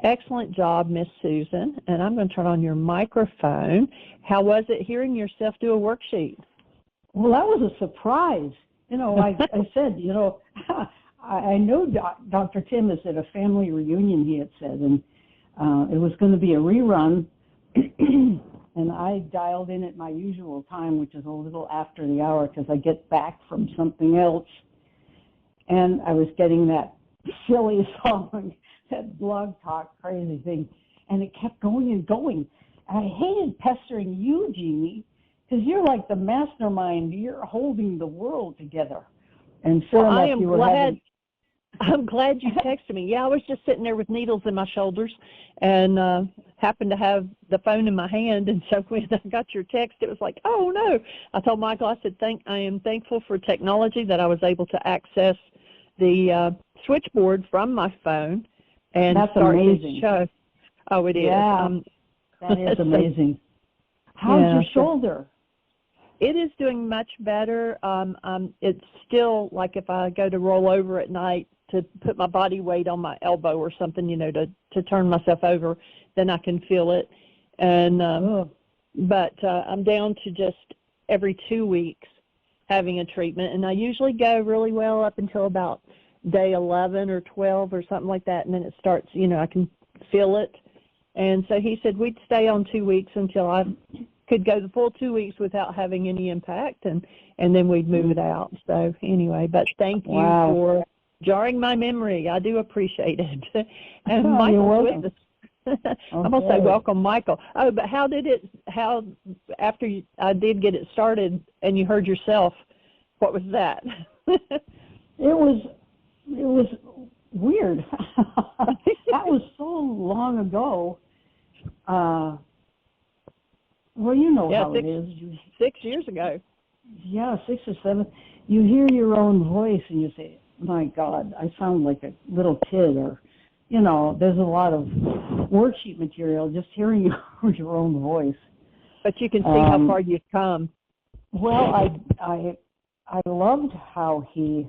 Excellent job, Miss Susan. And I'm going to turn on your microphone. How was it hearing yourself do a worksheet? Well, that was a surprise. I said, I know Dr. Tim is at a family reunion, he had said, and it was going to be a rerun, and I dialed in at my usual time, which is a little after the hour because I get back from something else, and I was getting that silly song, that blog talk crazy thing, and it kept going and going. And I hated pestering you, Jeannie, because you're like the mastermind. You're holding the world together. And sure enough, I'm glad you texted me. Yeah, I was just sitting there with needles in my shoulders and happened to have the phone in my hand. And so when I got your text, it was like, oh, no. I told Michael, I said, I am thankful for technology that I was able to access the switchboard from my phone and start this show. Oh, it is. Yeah, that is amazing. How's your shoulder? It is doing much better. It's still like if I go to roll over at night to put my body weight on my elbow or something, to turn myself over, then I can feel it. And but I'm down to just every 2 weeks having a treatment, and I usually go really well up until about day 11 or 12 or something like that, and then it starts. I can feel it. And so he said we'd stay on 2 weeks until I could go the full 2 weeks without having any impact, and then we'd move it out. So anyway, but thank you for jarring my memory. I do appreciate it. And Michael's with us. I'm going to say welcome, Michael. Oh, but after I did get it started and you heard yourself, what was that? It was weird. That was so long ago. Well, you know how it is. 6 years ago. Yeah, 6 or 7. You hear your own voice and you say, my God, I sound like a little kid, or, there's a lot of worksheet material just hearing your own voice. But you can see how far you've come. Well, I loved how he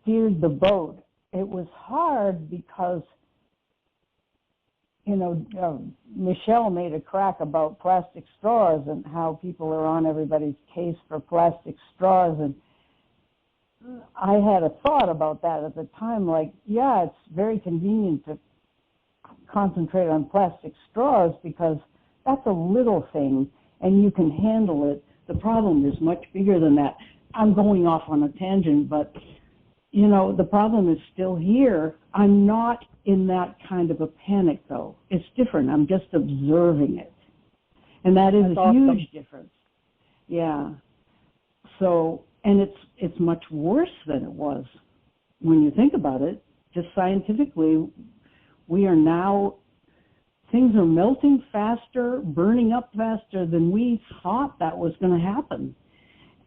steered the boat. It was hard because Michelle made a crack about plastic straws and how people are on everybody's case for plastic straws. And I had a thought about that at the time, like, yeah, it's very convenient to concentrate on plastic straws because that's a little thing and you can handle it. The problem is much bigger than that. I'm going off on a tangent, but, the problem is still here. I'm not in that kind of a panic, though. It's different. I'm just observing it. And that is a huge difference. Yeah. So, and it's much worse than it was when you think about it. Just scientifically, we are now, things are melting faster, burning up faster than we thought that was going to happen.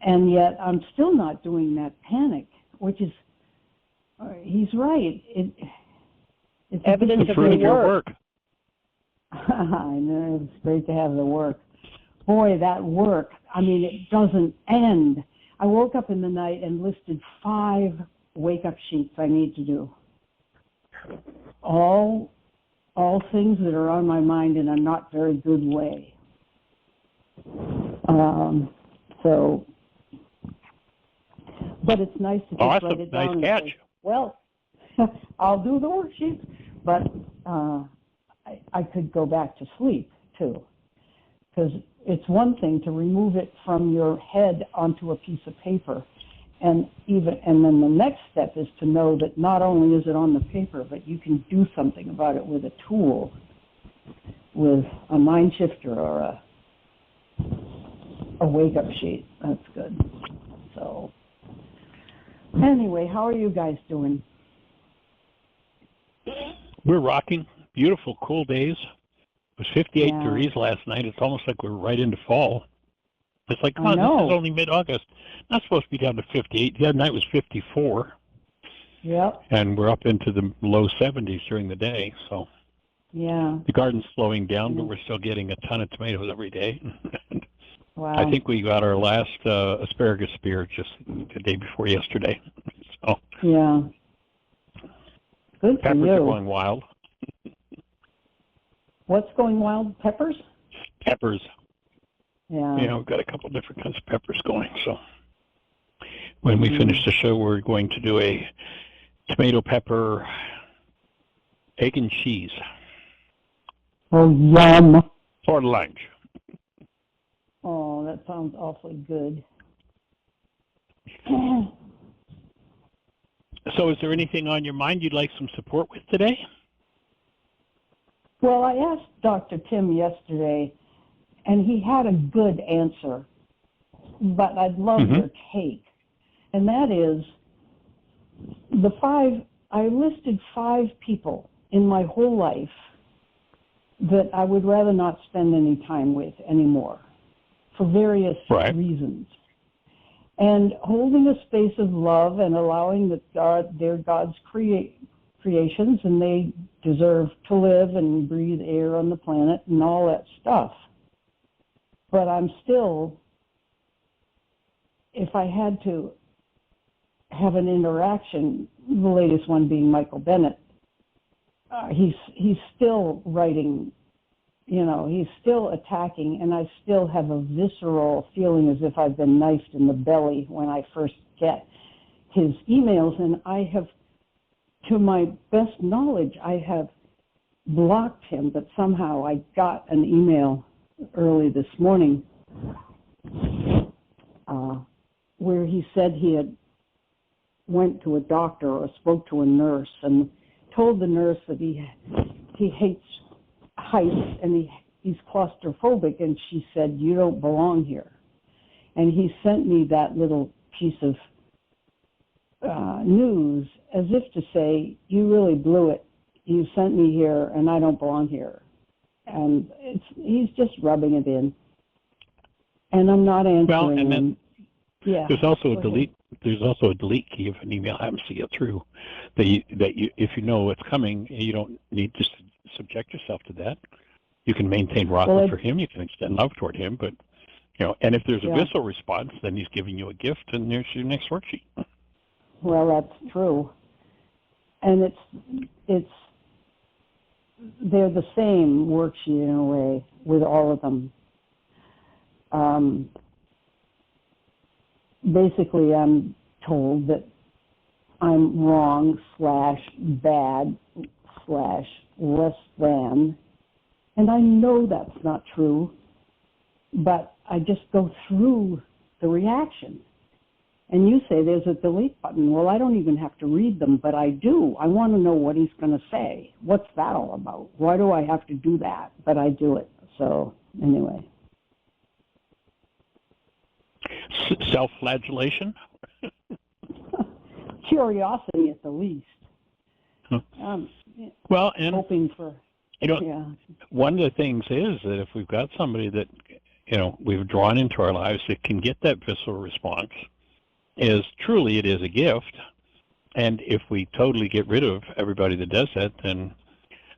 And yet I'm still not doing that panic, which is, he's right. It's evidence of your work. I know, it's great to have the work. Boy, that work, it doesn't end. I woke up in the night and listed 5 wake-up sheets I need to do. All things that are on my mind in a not very good way. But it's nice to just write it down. Nice catch. Say, well, I'll do the worksheets, but I could go back to sleep too, because it's one thing to remove it from your head onto a piece of paper, and then the next step is to know that not only is it on the paper, but you can do something about it with a tool, with a mind shifter or a wake-up sheet. That's good. So anyway, how are you guys doing? We're rocking. Beautiful, cool days. It was 58 degrees last night. It's almost like we're right into fall. It's like, come on, this is only mid-August. Not supposed to be down to 58. The other night was 54. Yep. And we're up into the low 70s during the day. So the garden's slowing down, but we're still getting a ton of tomatoes every day. Wow. I think we got our last asparagus spear just the day before yesterday. So yeah. Good for peppers you. are going wild. What's going wild? Peppers? Peppers. Yeah. Yeah, we've got a couple different kinds of peppers going. So when we finish the show, we're going to do a tomato pepper egg and cheese. Oh, yum. For lunch. Oh, that sounds awfully good. So is there anything on your mind you'd like some support with today? Well, I asked Dr. Tim yesterday, and he had a good answer, but I'd love your take. And that is, I listed 5 people in my whole life that I would rather not spend any time with anymore for various reasons. And holding a space of love and allowing that they're God's creations and they deserve to live and breathe air on the planet and all that stuff. But I'm still, if I had to have an interaction, the latest one being Michael Bennett, he's still writing, he's still attacking, and I still have a visceral feeling as if I've been knifed in the belly when I first get his emails. And I have, to my best knowledge, I have blocked him, but somehow I got an email early this morning where he said he had went to a doctor or spoke to a nurse and told the nurse that he hates heights and he's claustrophobic, and she said, "You don't belong here." And he sent me that little piece of news as if to say, "You really blew it. You sent me here and I don't belong here." And he's just rubbing it in. And I'm not answering him. Yeah. There's also a delete. There's also a delete key if an email happens to get through. That you, if you know it's coming, you don't need to subject yourself to that. You can maintain Rockland for him. You can extend love toward him, but and if there's a visceral response, then he's giving you a gift, and there's your next worksheet. Well, that's true, and it's they're the same worksheet in a way with all of them. Basically, I'm told that I'm wrong / bad / less than, and I know that's not true, but I just go through the reaction. And you say there's a delete button. Well, I don't even have to read them, but I do. I want to know what he's going to say. What's that all about? Why do I have to do that? But I do it. So, anyway. Self-flagellation? Curiosity at the least. Well, and hoping for, one of the things is that if we've got somebody that, we've drawn into our lives that can get that visceral response, it is a gift. And if we totally get rid of everybody that does that, then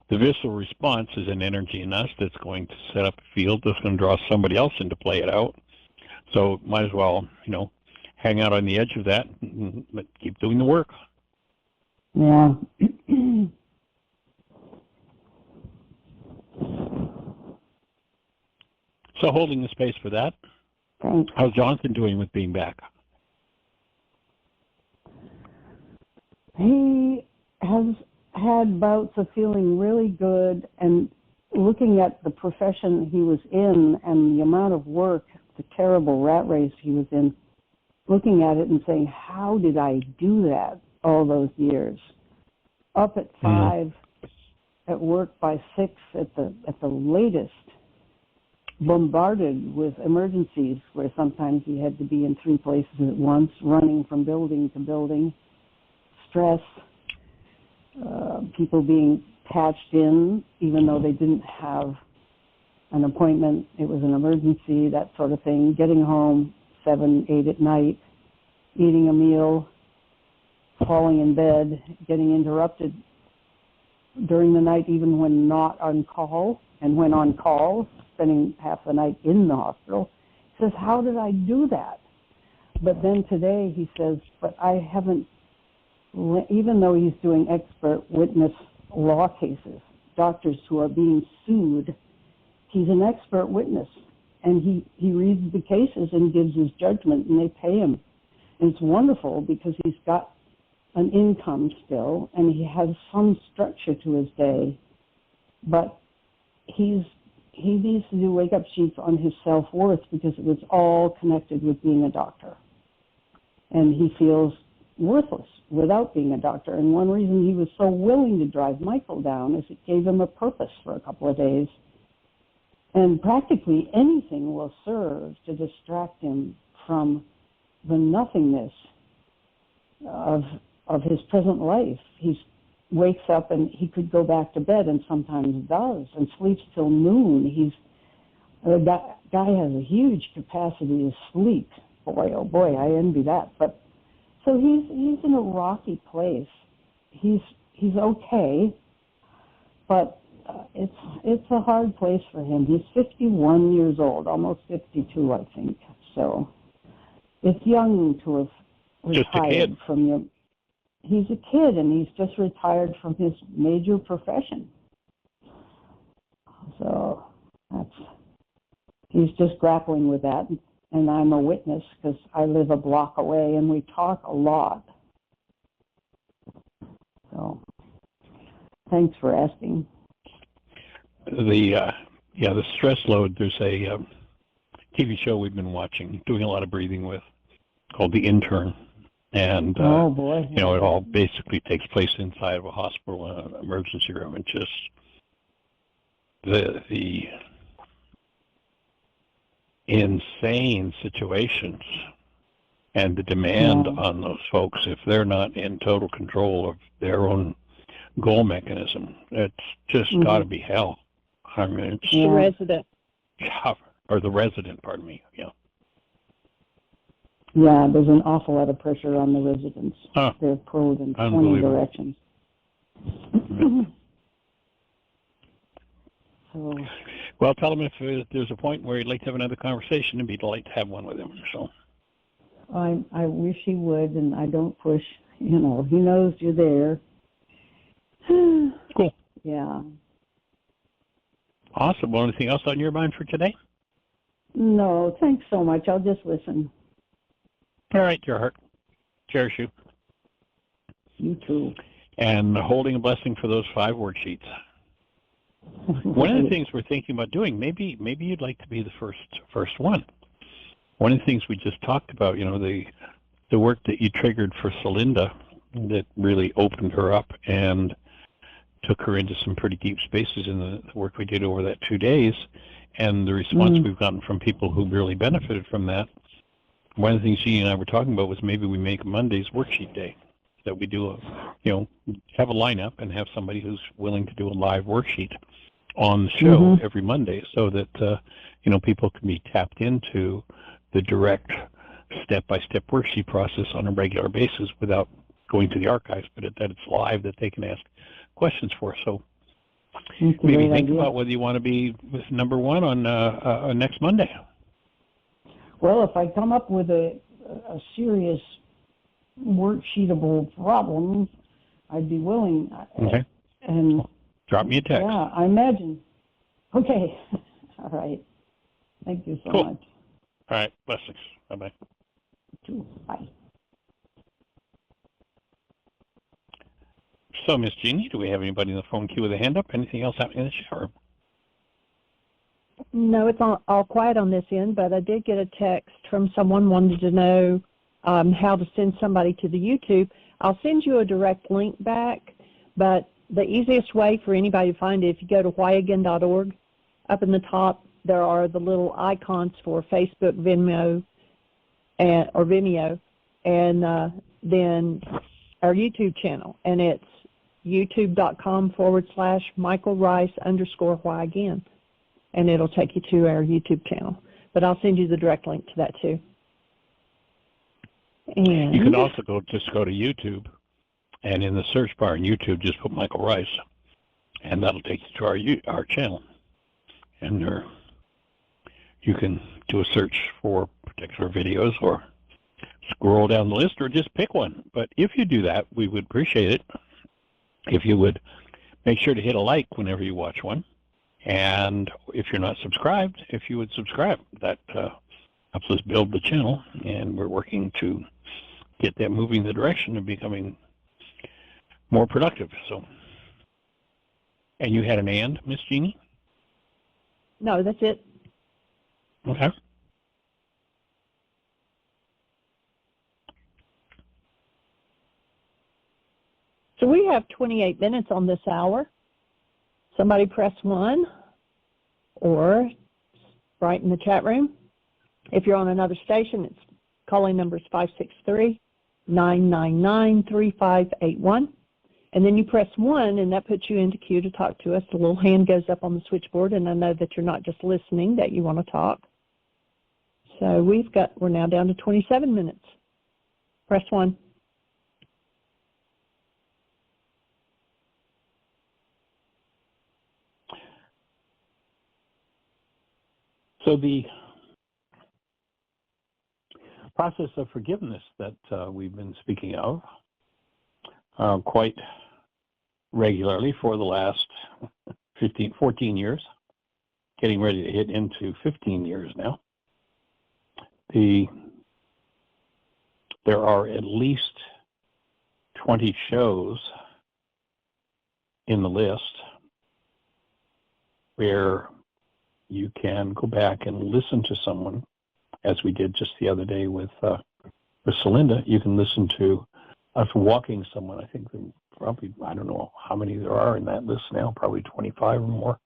the visceral response is an energy in us that's going to set up a field that's going to draw somebody else in to play it out. So might as well, hang out on the edge of that, but keep doing the work. Yeah. So holding the space for that. Thanks. How's Jonathan doing with being back? He has had bouts of feeling really good, and looking at the profession he was in and the amount of work, the terrible rat race he was in, looking at it and saying, how did I do that all those years? Up at 5, at work by 6 at the latest, bombarded with emergencies where sometimes he had to be in 3 places at once, running from building to building, stress, people being patched in even though they didn't have an appointment, it was an emergency, that sort of thing, getting home 7, 8 at night, eating a meal, falling in bed, getting interrupted during the night even when not on call, and when on call, spending half the night in the hospital. He says, how did I do that? But then today he says, but I haven't, even though he's doing expert witness law cases, doctors who are being sued, he's an expert witness. And he reads the cases and gives his judgment, and they pay him. And it's wonderful because he's got an income still, and he has some structure to his day. But he needs to do wake-up sheets on his self-worth because it was all connected with being a doctor. And he feels worthless without being a doctor. And one reason he was so willing to drive Michael down is it gave him a purpose for a couple of days. And practically anything will serve to distract him from the nothingness of his present life. He wakes up and he could go back to bed, and sometimes does, and sleeps till noon. That guy has a huge capacity to sleep. Boy, oh boy, I envy that. But so he's in a rocky place. He's okay, but it's a hard place for him. He's 51 years old, almost 52, I think. So it's young to have retired from your. He's a kid, and he's just retired from his major profession. So he's just grappling with that, and I'm a witness because I live a block away, and we talk a lot. So thanks for asking. The stress load. There's a TV show we've been watching, doing a lot of breathing with, called The Intern, and oh boy, it all basically takes place inside of a hospital, emergency room, and just the insane situations and the demand on those folks if they're not in total control of their own goal mechanism. It's just got to be hell. I mean, it's the resident. Or the resident, pardon me. Yeah. Yeah, there's an awful lot of pressure on the residents. They're pulled in 20 directions. So, well, tell him if there's a point where you'd like to have another conversation, and be delighted to have one with him. So. I wish he would, and I don't push. He knows you're there. Cool. Yeah. Awesome. Well, anything else on your mind for today? No, thanks so much. I'll just listen. All right, Gerhard. Cherish you. You too. And holding a blessing for those 5 worksheets. One of the things we're thinking about doing, maybe you'd like to be the first one. One of the things we just talked about, the work that you triggered for Celinda, that really opened her up and took her into some pretty deep spaces in the work we did over that 2 days, and the response we've gotten from people who really benefited from that. One of the things Jeannie and I were talking about was maybe we make Monday's worksheet day, that we do have a lineup and have somebody who's willing to do a live worksheet on the show every Monday, so that people can be tapped into the direct step-by-step worksheet process on a regular basis without going to the archives, but that it's live, that they can ask questions for. So maybe think about whether you want to be number 1 on next Monday. Well, if I come up with a serious worksheetable problem, I'd be willing. Okay. And drop me a text. Yeah, I imagine. Okay. All right. Thank you so much. All right. Blessings. Bye-bye. Bye. So, Miss Jeannie, do we have anybody in the phone queue with a hand up? Anything else happening in the chat room? No, it's all quiet on this end, but I did get a text from someone wanting to know how to send somebody to the YouTube. I'll send you a direct link back, but the easiest way for anybody to find it, if you go to whyagain.org, up in the top there are the little icons for Facebook, Vimeo, and then our YouTube channel, and it's youtube.com/MichaelRice_whyagain. And it'll take you to our YouTube channel. But I'll send you the direct link to that too. And you can also go to YouTube, and in the search bar in YouTube, just put Michael Rice, and that'll take you to our channel. And you can do a search for particular videos, or scroll down the list, or just pick one. But if you do that, we would appreciate it if you would Make sure to hit a like whenever you watch one. And if you're not subscribed, if you would subscribe, that helps us build the channel, and we're working to get that moving in the direction of becoming more productive. So, and you had an and, Miss Jeannie? No, that's it. Okay. So we have 28 minutes on this hour. Somebody press 1 or write in the chat room. If you're on another station, it's calling number is 563-999-3581. And then you press 1, and that puts you into queue to talk to us. The little hand goes up on the switchboard, and I know that you're not just listening, that you want to talk. So we're now down to 27 minutes. Press 1. So the process of forgiveness that we've been speaking of quite regularly for the last 14 years, getting ready to hit into 15 years now. There are at least 20 shows in the list where you can go back and listen to someone, as we did just the other day with Celinda. You can listen to us walking someone. I think probably, I don't know how many there are in that list now, probably 25 or more,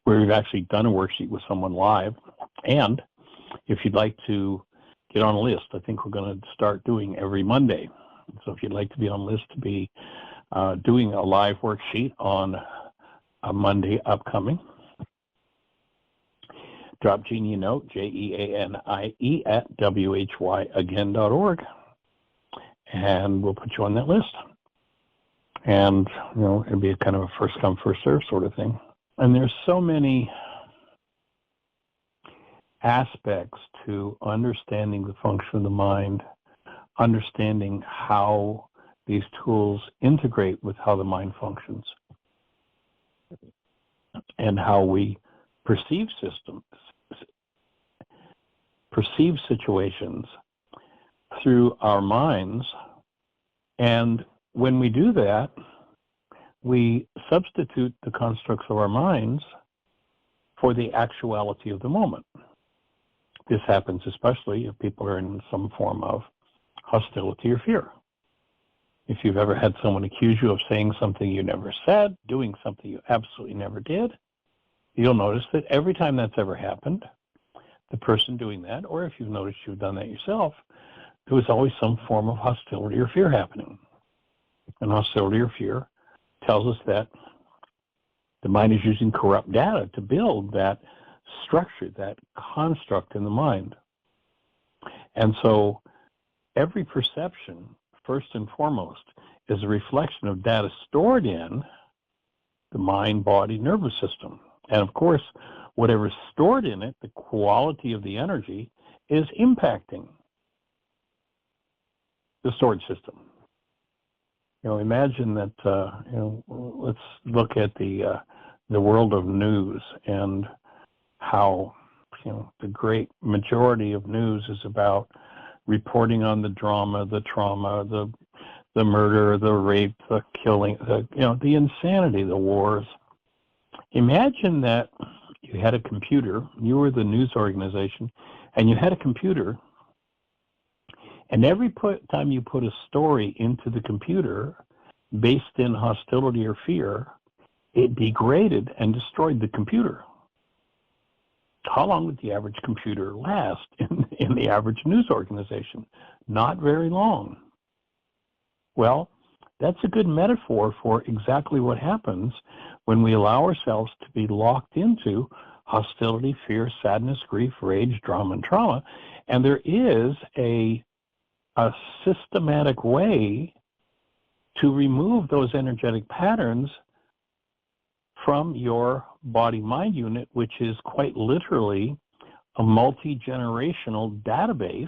where we've actually done a worksheet with someone live. And if you'd like to get on a list, I think we're going to start doing every Monday. So if you'd like to be on a list to be doing a live worksheet on a Monday upcoming, drop Jeannie a note, JEANIE at WHYagain.org, and we'll put you on that list. And, you know, it'll be a kind of a first come, first serve sort of thing. And there's so many aspects to understanding the function of the mind, understanding how these tools integrate with how the mind functions, and how we perceive systems, perceive situations through our minds. And when we do that, we substitute the constructs of our minds for the actuality of the moment. This happens especially if people are in some form of hostility or fear. If you've ever had someone accuse you of saying something you never said, doing something you absolutely never did, you'll notice that every time that's ever happened, the person doing that, or if you've noticed you've done that yourself, there was always some form of hostility or fear happening. And hostility or fear tells us that the mind is using corrupt data to build that structure, that construct in the mind. And so every perception, first and foremost, is a reflection of data stored in the mind, body, nervous system. And of course, whatever's stored in it, the quality of the energy, is impacting the storage system. You know, imagine that, you know, let's look at the world of news and how, you know, the great majority of news is about reporting on the drama, the trauma, the murder, the rape, the killing, the insanity, the wars. Imagine that you had a computer, you were the news organization, and you had a computer, and every time you put a story into the computer based in hostility or fear, it degraded and destroyed the computer. How long would the average computer last in the average news organization? Not very long. Well, that's a good metaphor for exactly what happens when we allow ourselves to be locked into hostility, fear, sadness, grief, rage, drama, and trauma. And there is a systematic way to remove those energetic patterns from your body-mind unit, which is quite literally a multi-generational database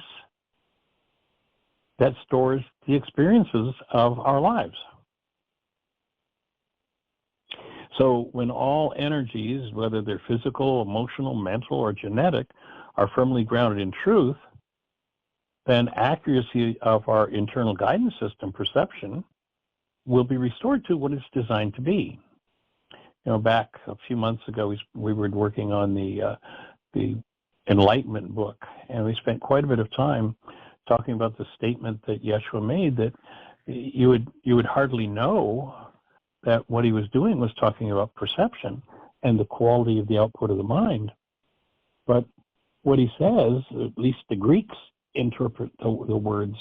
that stores the experiences of our lives. So when all energies, whether they're physical, emotional, mental, or genetic, are firmly grounded in truth, then accuracy of our internal guidance system, perception, will be restored to what it's designed to be. You know, back a few months ago, we were working on the Enlightenment book, and we spent quite a bit of time talking about the statement that Yeshua made that you would hardly know that what he was doing was talking about perception and the quality of the output of the mind. But what he says, at least the Greeks interpret the words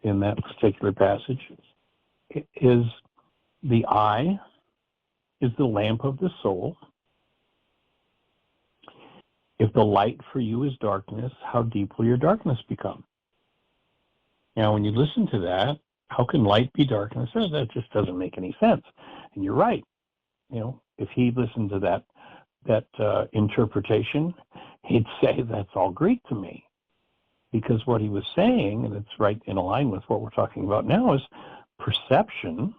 in that particular passage, is the eye is the lamp of the soul. If the light for you is darkness, how deep will your darkness become? Now, when you listen to that, how can light be darkness? That just doesn't make any sense. And you're right. You know, if he listened to that interpretation, he'd say that's all Greek to me. Because what he was saying, and it's right in line with what we're talking about now, is perception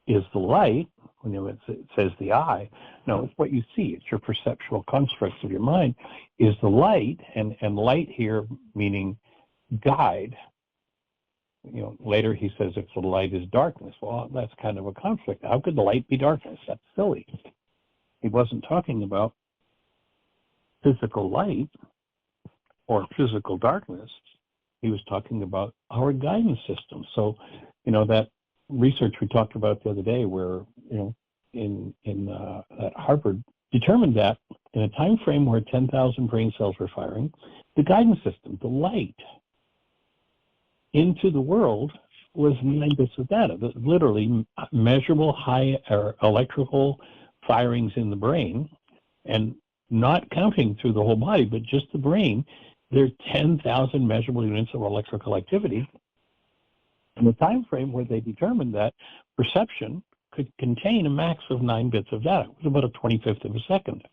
is the light. You know, it says the eye. No, it's what you see. It's your perceptual constructs of your mind is the light, and light here meaning guide. You know, later he says if the light is darkness. Well, that's kind of a conflict. How could the light be darkness? That's silly. He wasn't talking about physical light or physical darkness. He was talking about our guidance system. So, you know, that research we talked about the other day where, you know, at Harvard determined that in a time frame where 10,000 brain cells were firing, the guidance system, the light into the world was 9 bits of data, literally measurable high electrical firings in the brain, and not counting through the whole body, but just the brain. There are 10,000 measurable units of electrical activity in the time frame where they determined that perception could contain a max of 9 bits of data. It was about a 25th of a second.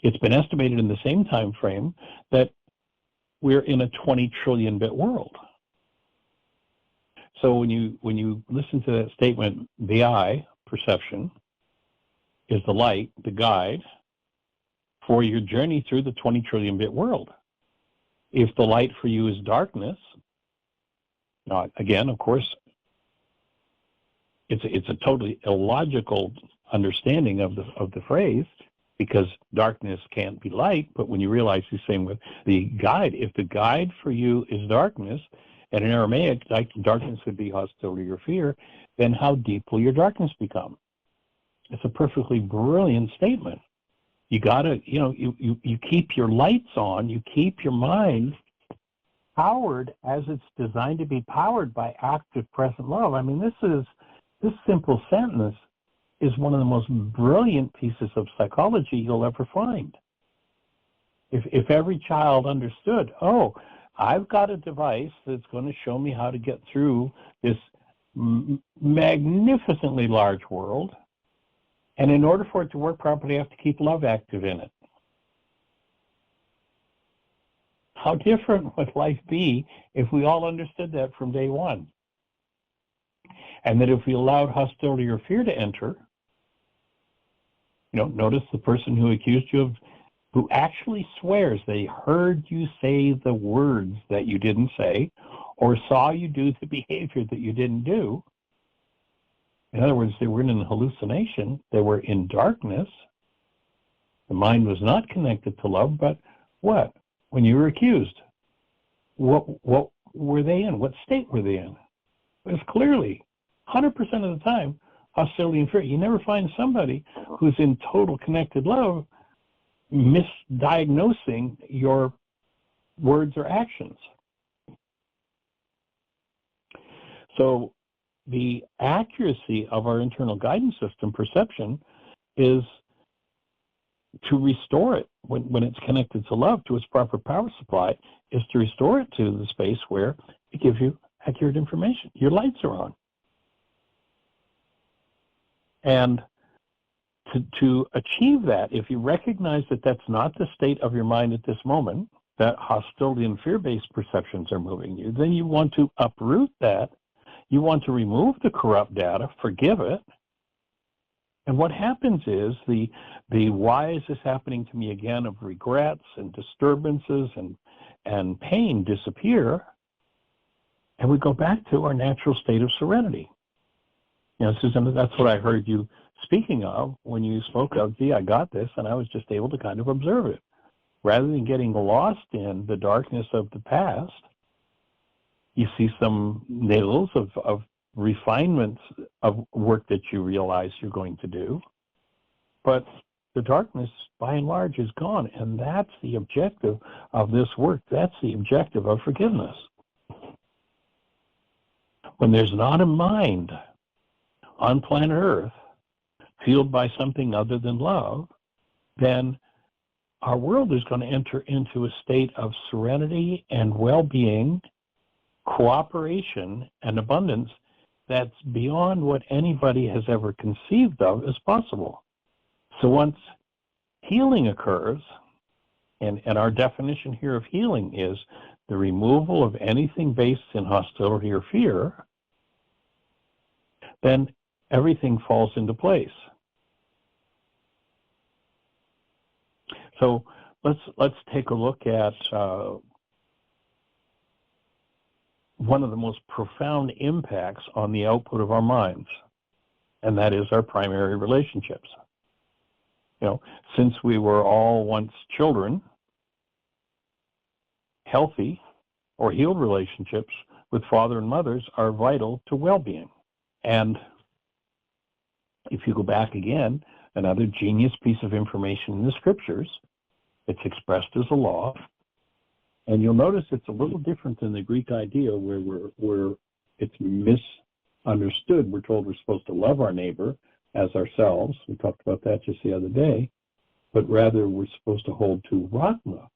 It's been estimated in the same time frame that we're in a 20 trillion bit world. So when you listen to that statement, the eye, perception, is the light, the guide for your journey through the 20 trillion bit world. If the light for you is darkness, now again, of course, it's a totally illogical understanding of the phrase, because darkness can't be light. But when you realize he's saying with the guide, if the guide for you is darkness, and in Aramaic, darkness would be hostility or fear, then how deep will your darkness become? It's a perfectly brilliant statement. You gotta, you know, you keep your lights on, you keep your mind powered as it's designed to be powered by active present love. I mean, this simple sentence is one of the most brilliant pieces of psychology you'll ever find. If every child understood, oh, I've got a device that's going to show me how to get through this magnificently large world, and in order for it to work properly, I have to keep love active in it. How different would life be if we all understood that from day one? And that if we allowed hostility or fear to enter, you know, notice the person who accused you of, who actually swears they heard you say the words that you didn't say, or saw you do the behavior that you didn't do. In other words, they weren't in hallucination, they were in darkness. The mind was not connected to love, but what? When you were accused, what were they in? What state were they in? It was clearly, 100% of the time, hostility and fear. You never find somebody who's in total connected love misdiagnosing your words or actions. So the accuracy of our internal guidance system, perception, is to restore it when it's connected to love, to its proper power supply, is to restore it to the space where it gives you accurate information. Your lights are on. And to achieve that, if you recognize that that's not the state of your mind at this moment, that hostility and fear-based perceptions are moving you, then you want to uproot that. You want to remove the corrupt data, forgive it, And what happens is the why is this happening to me again of regrets and disturbances and pain disappear, and we go back to our natural state of serenity. Susan, that's what I heard you speaking of when you spoke of, gee, I got this, and I was just able to kind of observe it. Rather than getting lost in the darkness of the past, you see some nails of refinements of work that you realize you're going to do. But the darkness, by and large, is gone, and that's the objective of this work. That's the objective of forgiveness. When there's not a mind on planet Earth fueled by something other than love, then our world is going to enter into a state of serenity and well-being, cooperation, and abundance that's beyond what anybody has ever conceived of as possible. So once healing occurs, and our definition here of healing is the removal of anything based in hostility or fear, then everything falls into place. So let's take a look at one of the most profound impacts on the output of our minds, and that is our primary relationships. Since we were all once children, healthy or healed relationships with father and mothers are vital to well-being. And if you go back again, another genius piece of information in the scriptures, it's expressed as a law. And you'll notice it's a little different than the Greek idea where it's misunderstood. We're told we're supposed to love our neighbor as ourselves. We talked about that just the other day. But rather, we're supposed to hold to Rahma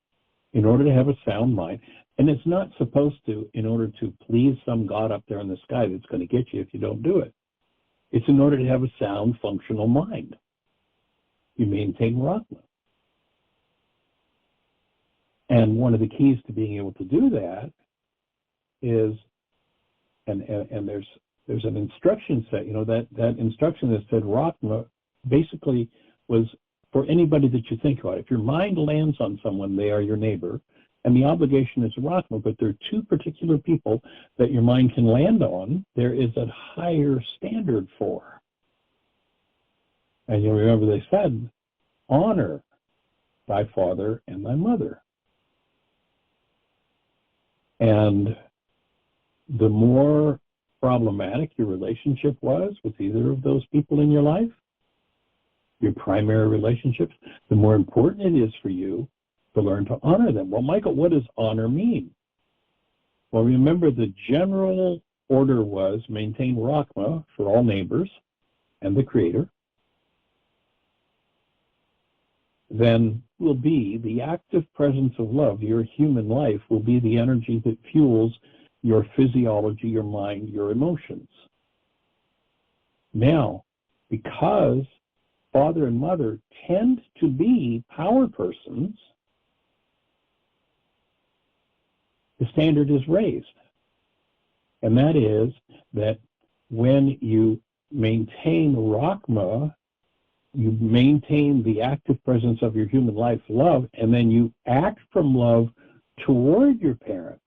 in order to have a sound mind. And it's not supposed to in order to please some God up there in the sky that's going to get you if you don't do it. It's in order to have a sound, functional mind. You maintain Rahma. And one of the keys to being able to do that is, and there's an instruction set, that instruction that said Rahma basically was for anybody that you think about. If your mind lands on someone, they are your neighbor, and the obligation is Rahma, but there are two particular people that your mind can land on, there is a higher standard for. And you'll remember they said, honor thy father and thy mother. And the more problematic your relationship was with either of those people in your life, your primary relationships, the more important it is for you to learn to honor them. Well, Michael, what does honor mean? Well, remember the general order was maintain Rahma for all neighbors and the Creator. Then will be the active presence of love. Your human life will be the energy that fuels your physiology, your mind, your emotions. Now, because father and mother tend to be power persons, the standard is raised. And that is that when you maintain Rahma, you maintain the active presence of your human life, love, and then you act from love toward your parents.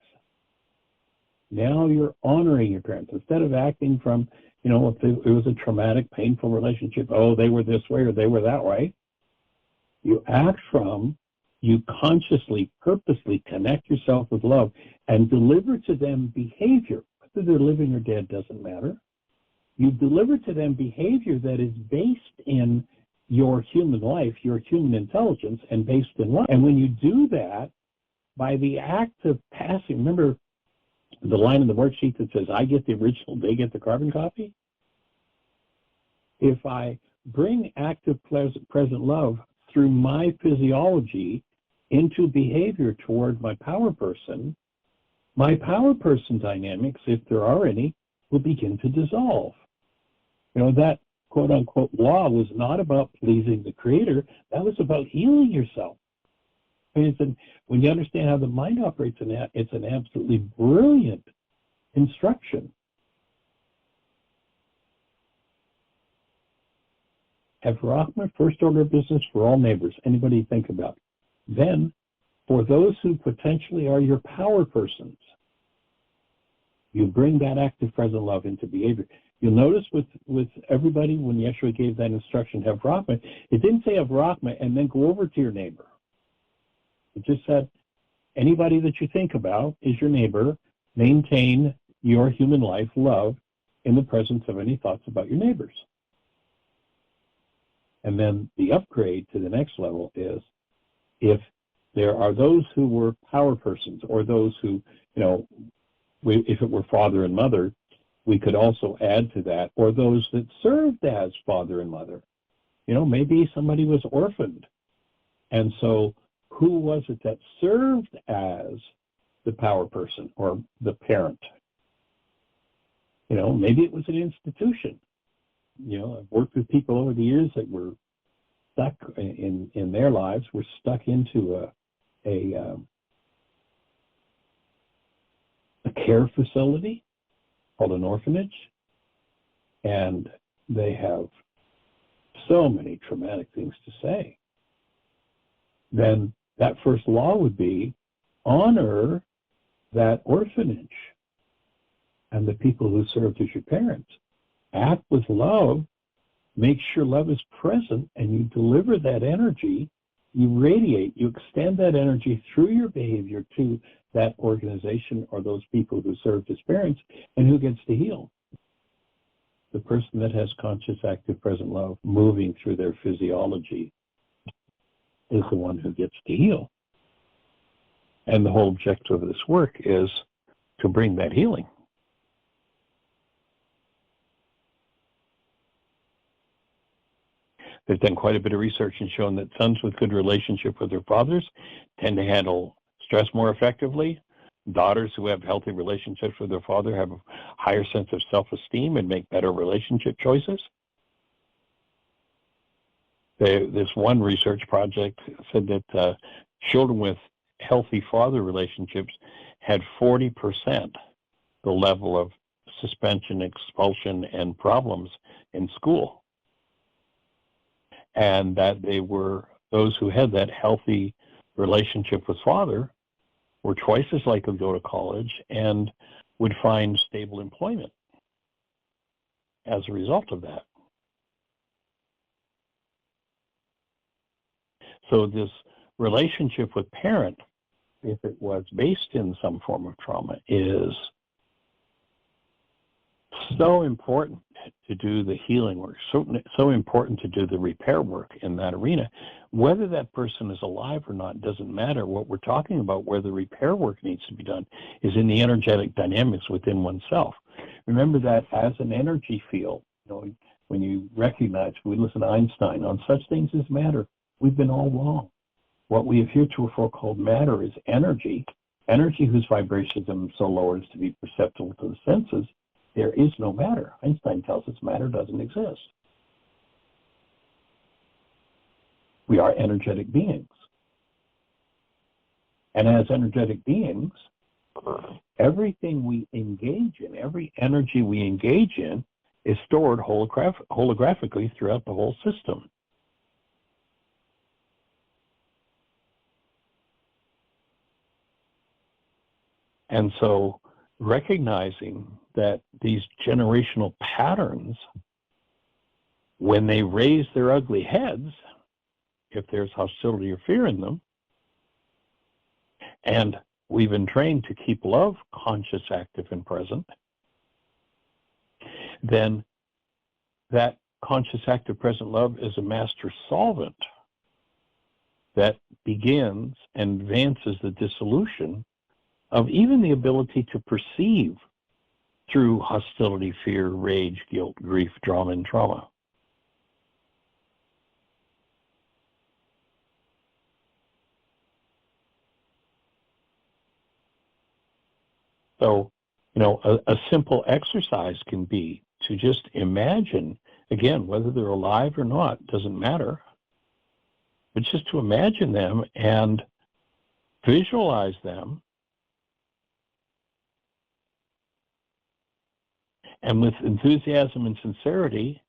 Now you're honoring your parents. Instead of acting from, if it was a traumatic, painful relationship, oh, they were this way or they were that way, you act from, you consciously, purposely connect yourself with love and deliver to them behavior. Whether they're living or dead doesn't matter. You deliver to them behavior that is based in your human life, your human intelligence, and based in love. And when you do that, by the act of passing, remember the line in the worksheet that says, I get the original, they get the carbon copy? If I bring active present love through my physiology into behavior toward my power person dynamics, if there are any, will begin to dissolve. That quote-unquote law was not about pleasing the Creator. That was about healing yourself. When you understand how the mind operates in that, it's an absolutely brilliant instruction. Have Rahma, first order of business for all neighbors. Anybody think about. Then, for those who potentially are your power persons, you bring that active present love into behavior. You'll notice with everybody, when Yeshua gave that instruction, have Rahma, it didn't say have Rahma and then go over to your neighbor. It just said, anybody that you think about is your neighbor. Maintain your human life, love, in the presence of any thoughts about your neighbors. And then the upgrade to the next level is, if there are those who were power persons, or those who, if it were father and mother, we could also add to that, or those that served as father and mother. Maybe somebody was orphaned. And so who was it that served as the power person or the parent? Maybe it was an institution. I've worked with people over the years that were stuck in their lives, were stuck into a care facility called an orphanage, and they have so many traumatic things to say. Then that first law would be honor that orphanage and the people who served as your parents. Act with love, make sure love is present, and you deliver that energy, you radiate, you extend that energy through your behavior to that organization or those people who served as parents. And who gets to heal? The person that has conscious, active, present love moving through their physiology is the one who gets to heal. And the whole objective of this work is to bring that healing. They've done quite a bit of research and shown that sons with good relationship with their fathers tend to handle stress more effectively. Daughters who have healthy relationships with their father have a higher sense of self-esteem and make better relationship choices. This one research project said that children with healthy father relationships had 40% the level of suspension, expulsion, and problems in school. And that those who had that healthy relationship with father were twice as likely to go to college and would find stable employment as a result of that. So this relationship with parent, if it was based in some form of trauma, is so important to do the healing work, so important to do the repair work in that arena. Whether that person is alive or not doesn't matter. What we're talking about, where the repair work needs to be done, is in the energetic dynamics within oneself. Remember that as an energy field, when you recognize, we listen to Einstein, on such things as matter, we've been all wrong. What we have heretofore called matter is energy whose vibrations are so low as to be perceptible to the senses. There is no matter. Einstein tells us matter doesn't exist. We are energetic beings. And as energetic beings, everything we engage in, every energy we engage in, is stored holographically throughout the whole system. And so recognizing that these generational patterns, when they raise their ugly heads, if there's hostility or fear in them, and we've been trained to keep love conscious, active, and present, then that conscious, active, present love is a master solvent that begins and advances the dissolution of even the ability to perceive through hostility, fear, rage, guilt, grief, drama, and trauma. So, a simple exercise can be to just imagine, again, whether they're alive or not, doesn't matter, but just to imagine them and visualize them, and with enthusiasm and sincerity,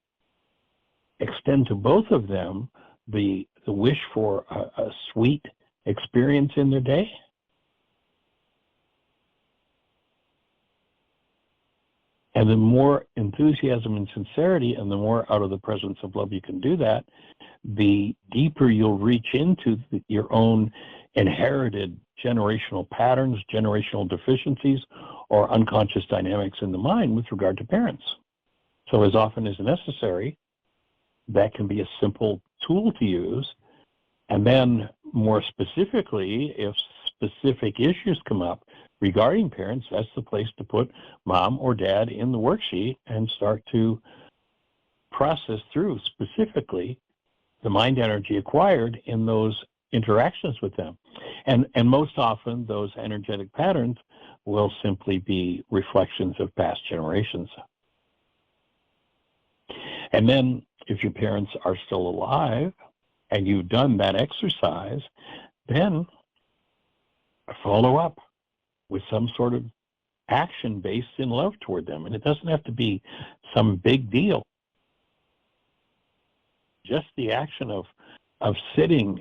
extend to both of them the wish for a sweet experience in their day. And the more enthusiasm and sincerity, and the more out of the presence of love you can do that, the deeper you'll reach into your own inherited generational patterns, generational deficiencies, or unconscious dynamics in the mind with regard to parents. So as often as necessary, that can be a simple tool to use. And then more specifically, if specific issues come up regarding parents, that's the place to put mom or dad in the worksheet and start to process through specifically the mind energy acquired in those interactions with them. And most often, those energetic patterns will simply be reflections of past generations. And then, if your parents are still alive and you've done that exercise, then follow up with some sort of action based in love toward them. And it doesn't have to be some big deal. Just the action of sitting,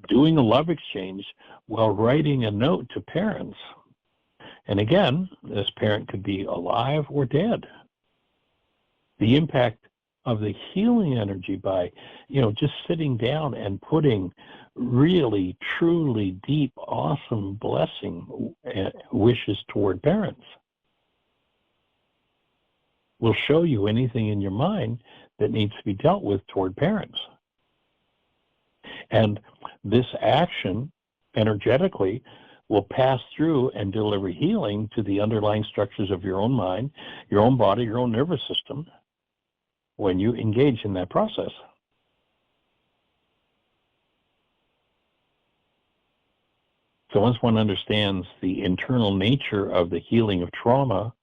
doing a love exchange while writing a note to parents. And again, this parent could be alive or dead. The impact of the healing energy by, just sitting down and putting really, truly deep, awesome blessing wishes toward parents will show you anything in your mind that needs to be dealt with toward parents. And this action energetically will pass through and deliver healing to the underlying structures of your own mind, your own body, your own nervous system when you engage in that process. So once one understands the internal nature of the healing of trauma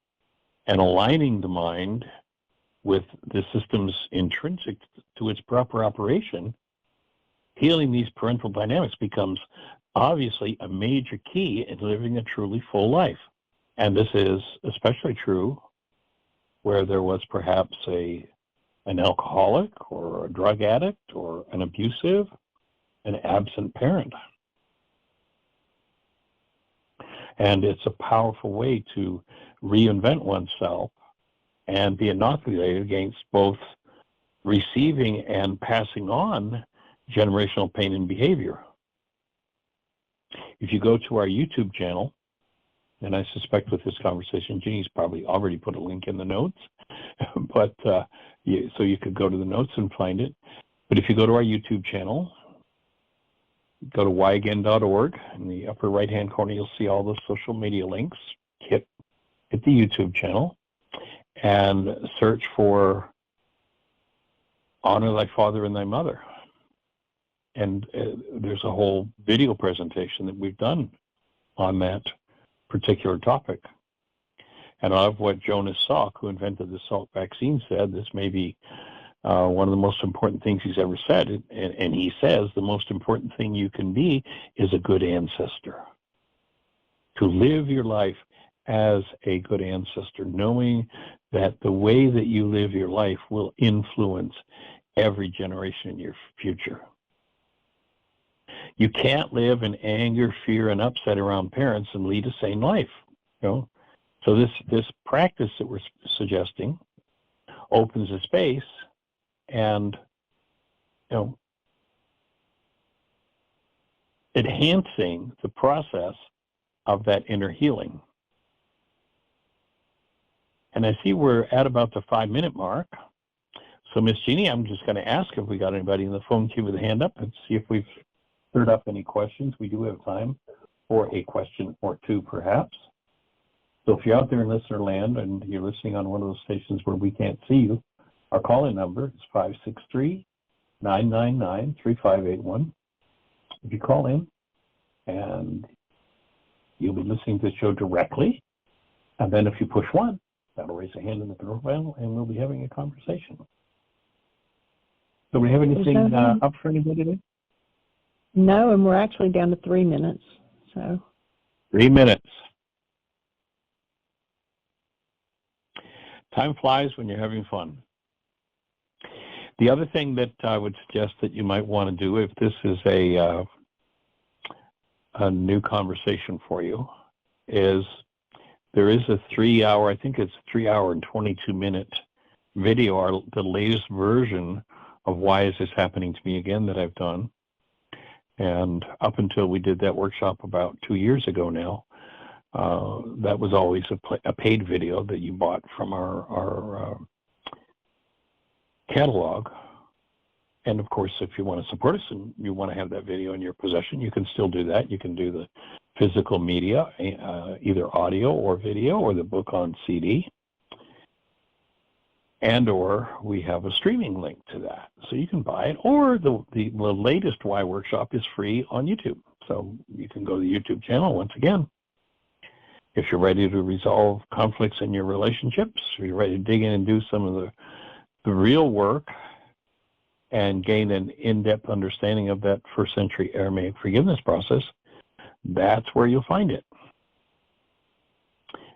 and aligning the mind with the systems intrinsic to its proper operation, healing these parental dynamics becomes obviously a major key in living a truly full life. And this is especially true where there was perhaps an alcoholic or a drug addict or an abusive, an absent parent. And it's a powerful way to reinvent oneself and be inoculated against both receiving and passing on generational pain and behavior. If you go to our YouTube channel, and I suspect with this conversation, Jeannie's probably already put a link in the notes, but so you could go to the notes and find it. But if you go to our YouTube channel, go to whyagain.org. In the upper right-hand corner, you'll see all the social media links. Hit the YouTube channel and search for Honor Thy Father and Thy Mother. And there's a whole video presentation that we've done on that particular topic. And I love what Jonas Salk, who invented the Salk vaccine, said. This may be one of the most important things he's ever said. And he says the most important thing you can be is a good ancestor. To live your life as a good ancestor, knowing that the way that you live your life will influence every generation in your future. You can't live in anger, fear, and upset around parents and lead a sane life. So this practice that we're suggesting opens a space and enhancing the process of that inner healing. And I see we're at about the 5-minute mark. So Miss Jeannie, I'm just going to ask if we got anybody in the phone queue with a hand up and see if we've cleared up any questions. We do have time for a question or two, perhaps. So if you're out there in listener land and you're listening on one of those stations where we can't see you, our call-in number is 563-999-3581. If you call in, and you'll be listening to the show directly, and then if you push 1, that'll raise a hand in the control panel, and we'll be having a conversation. Do we have anything up for anybody today? No, and we're actually down to 3 minutes. So 3 minutes. Time flies when you're having fun. The other thing that I would suggest that you might want to do, if this is a new conversation for you, is there is a 3-hour, I think it's 3-hour and 22-minute video, the latest version of Why Is This Happening to Me Again that I've done. And up until we did that workshop about 2 years ago now, that was always a paid video that you bought from our catalog. And of course, if you want to support us and you want to have that video in your possession, you can still do that. You can do the physical media, either audio or video, or the book on CD. And or we have a streaming link to that. So you can buy it, or the latest Why workshop is free on YouTube. So you can go to the YouTube channel once again. If you're ready to resolve conflicts in your relationships, if you're ready to dig in and do some of the real work and gain an in-depth understanding of that first century Aramaic forgiveness process, that's where you'll find it.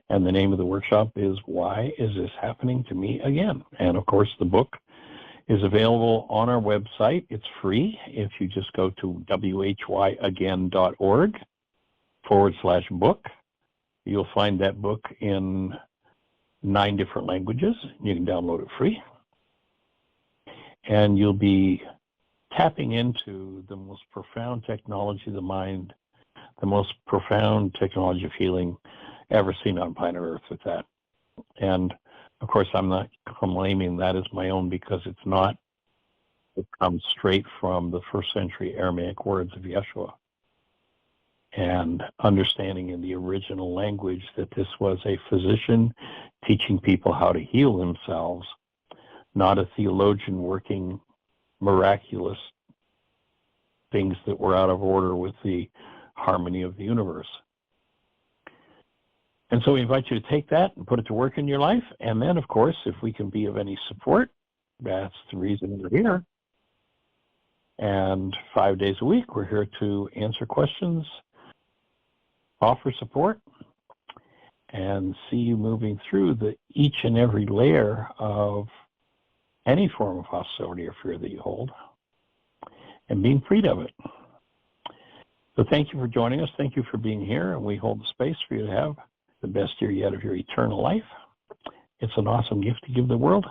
And the name of the workshop is Why Is This Happening to Me Again? And of course, the book is available on our website. It's free. If you just go to whyagain.org/book, you'll find that book in 9 different languages. You can download it free. And you'll be tapping into the most profound technology of the mind, the most profound technology of healing ever seen on planet Earth with that. And of course, I'm not claiming that as my own, because it's not. It comes straight from the first century Aramaic words of Yeshua. And understanding in the original language that this was a physician teaching people how to heal themselves, not a theologian working miraculous things that were out of order with the harmony of the universe. And so we invite you to take that and put it to work in your life. And then, of course, if we can be of any support, that's the reason we're here. And 5 days a week, we're here to answer questions, offer support, and see you moving through each and every layer of any form of hostility or fear that you hold, and being freed of it. So thank you for joining us. Thank you for being here, and we hold the space for you to have the best year yet of your eternal life. It's an awesome gift to give the world.